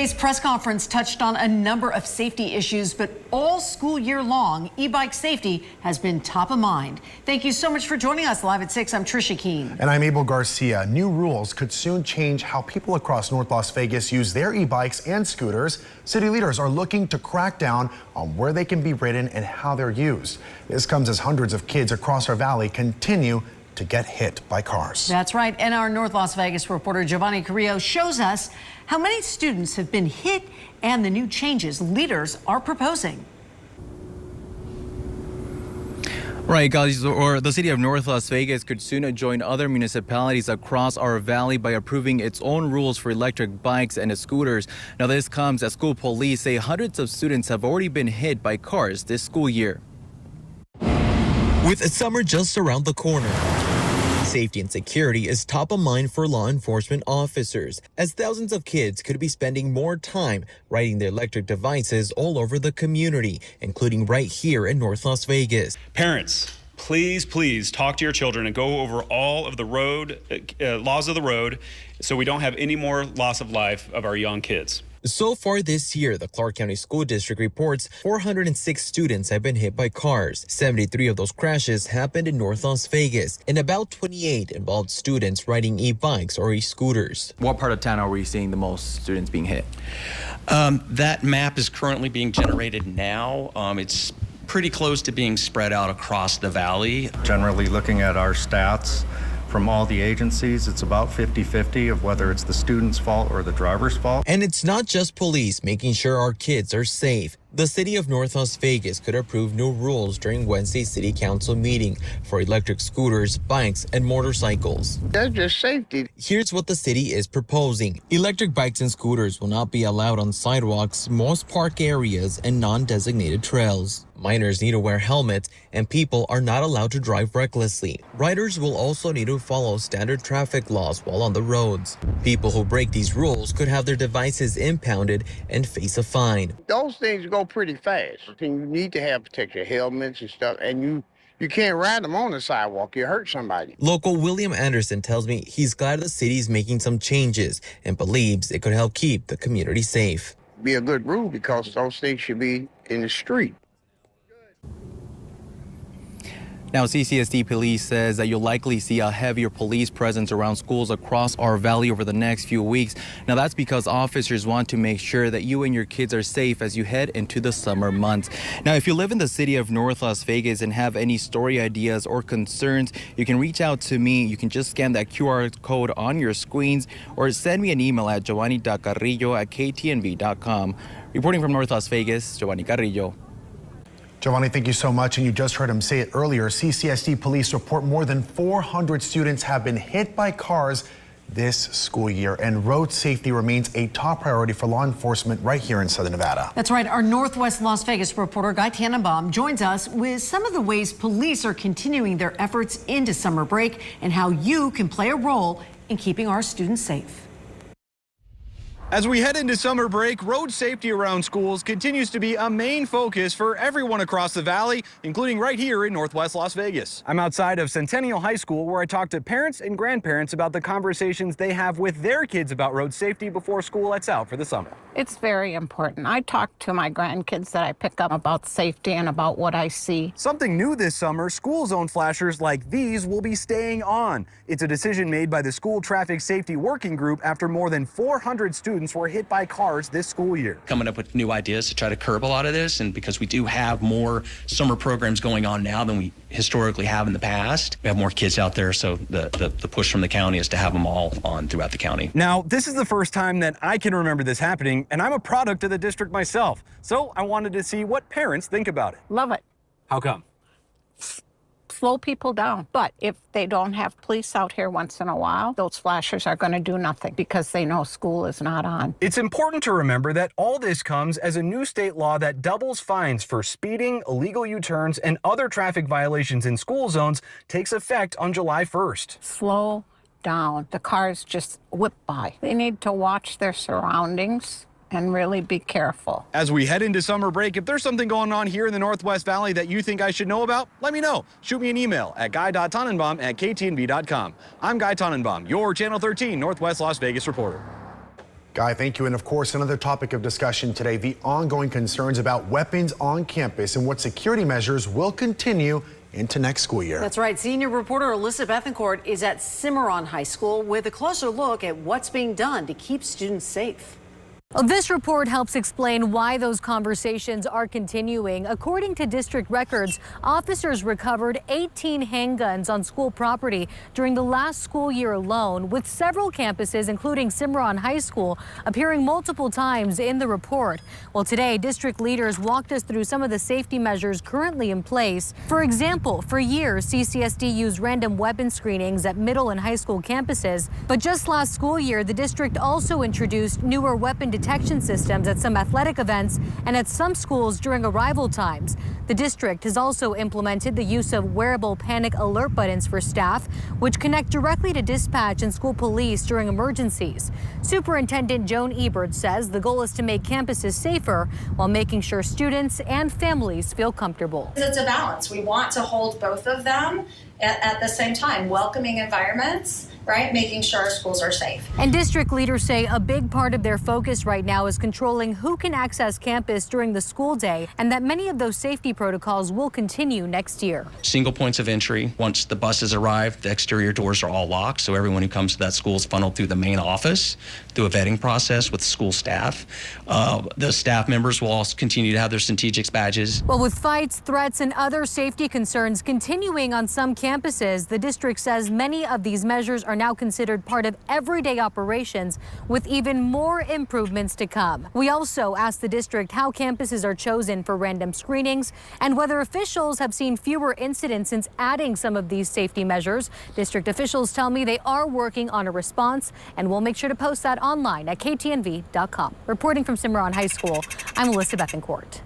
Today's press conference touched on a number of safety issues, but all school year long, e-bike safety has been top of mind. Thank you so much for joining us live at 6. I'm Trisha Keene. And I'm Abel Garcia. New rules could soon change how people across North Las Vegas use their e-bikes and scooters. City leaders are looking to crack down on where they can be ridden and how they're used. This comes as hundreds of kids across our valley continue to get hit by cars. That's right. And our North Las Vegas reporter Giovanni Carrillo shows us how many students have been hit and the new changes leaders are proposing. Right, guys, or the city of North Las Vegas could soon join other municipalities across our valley by approving its own rules for electric bikes and scooters. Now, this comes as school police say hundreds of students have already been hit by cars this school year. With summer just around the corner, safety and security is top of mind for law enforcement officers, as thousands of kids could be spending more time riding their electric devices all over the community, including right here in North Las Vegas. Parents, please talk to your children and go over all of the road laws of the road so we don't have any more loss of life of our young kids. So far this year, the Clark County School District reports 406 students have been hit by cars. 73 of those crashes happened in North Las Vegas, and about 28 involved students riding e-bikes or e-scooters. What part of town are we seeing the most students being hit? That map is currently being generated now. It's pretty close to being spread out across the valley. Generally, looking at our stats from all the agencies, it's about 50-50 of whether it's the student's fault or the driver's fault. And it's not just police making sure our kids are safe. The city of North Las Vegas could approve new rules during Wednesday's city council meeting for electric scooters, bikes, and motorcycles. That's just safety. Here's what the city is proposing. Electric bikes and scooters will not be allowed on sidewalks, most park areas, and non-designated trails. Minors need to wear helmets, and people are not allowed to drive recklessly. Riders will also need to follow standard traffic laws while on the roads. People who break these rules could have their devices impounded and face a fine. Those things go pretty fast. And you need to have protective helmets and stuff, and you can't ride them on the sidewalk. You hurt somebody. Local William Anderson tells me he's glad the city is making some changes and believes it could help keep the community safe. Be a good rule because those things should be in the street. Now, CCSD police says that you'll likely see a heavier police presence around schools across our valley over the next few weeks. Now, that's because officers want to make sure that you and your kids are safe as you head into the summer months. Now, if you live in the city of North Las Vegas and have any story ideas or concerns, you can reach out to me. You can just scan that QR code on your screens or send me an email at giovanni.carrillo@ktnv.com. Reporting from North Las Vegas, Giovanni Carrillo. Giovanni, thank you so much. And you just heard him say it earlier. CCSD police report more than 400 students have been hit by cars this school year, and road safety remains a top priority for law enforcement right here in Southern Nevada. That's right. Our Northwest Las Vegas reporter Guy Tannenbaum joins us with some of the ways police are continuing their efforts into summer break and how you can play a role in keeping our students safe. As we head into summer break, road safety around schools continues to be a main focus for everyone across the valley, including right here in Northwest Las Vegas. I'm outside of Centennial High School, where I talk to parents and grandparents about the conversations they have with their kids about road safety before school lets out for the summer. It's very important. I talk to my grandkids that I pick up about safety and about what I see. Something new this summer, school zone flashers like these will be staying on. It's a decision made by the School Traffic Safety Working Group after more than 400 students were hit by cars this school year. Coming up with new ideas to try to curb a lot of this, and because we do have more summer programs going on now than we historically have in the past, we have more kids out there, so the push from the county is to have them all on throughout the county. Now, this is the first time that I can remember this happening, and I'm a product of the district myself, so I wanted to see what parents think about it. Love it. How come? Slow people down. But if they don't have police out here once in a while, those flashers are going to do nothing because they know school is not on. It's important to remember that all this comes as a new state law that doubles fines for speeding, illegal U-turns, and other traffic violations in school zones takes effect on July 1st. Slow down. The cars just whip by. They need to watch their surroundings and really be careful. As we head into summer break, if there's something going on here in the Northwest Valley that you think I should know about, let me know. Shoot me an email at guy.tannenbaum@ktnv.com. I'm Guy Tannenbaum, your Channel 13 Northwest Las Vegas reporter. Guy, thank you. And of course, another topic of discussion today, the ongoing concerns about weapons on campus and what security measures will continue into next school year. That's right. Senior reporter Alyssa Bethencourt is at Cimarron High School with a closer look at what's being done to keep students safe. Well, this report helps explain why those conversations are continuing. According to district records, officers recovered 18 handguns on school property during the last school year alone, with several campuses, including Cimarron High School, appearing multiple times in the report. Well, today, district leaders walked us through some of the safety measures currently in place. For example, for years, CCSD used random weapon screenings at middle and high school campuses. But just last school year, the district also introduced newer weapon detection systems at some athletic events and at some schools during arrival times. The district has also implemented the use of wearable panic alert buttons for staff, which connect directly to dispatch and school police during emergencies. Superintendent Joan Ebert says the goal is to make campuses safer while making sure students and families feel comfortable. It's a balance. We want to hold both of them at the same time, welcoming environments, right? Making sure our schools are safe. And district leaders say a big part of their focus right now is controlling who can access campus during the school day, and that many of those safety protocols will continue next year. Single points of entry. Once the buses arrive, the exterior doors are all locked, so everyone who comes to that school is funneled through the main office through a vetting process with school staff. The staff members will also continue to have their Centegix badges. Well, with fights, threats, and other safety concerns continuing on some campuses, the district says many of these measures are now considered part of everyday operations, with even more improvements to come. We also asked the district how campuses are chosen for random screenings and whether officials have seen fewer incidents since adding some of these safety measures. District officials tell me they are working on a response, and we'll make sure to post that online at ktnv.com. Reporting from Cimarron High School, I'm Alyssa Bethencourt.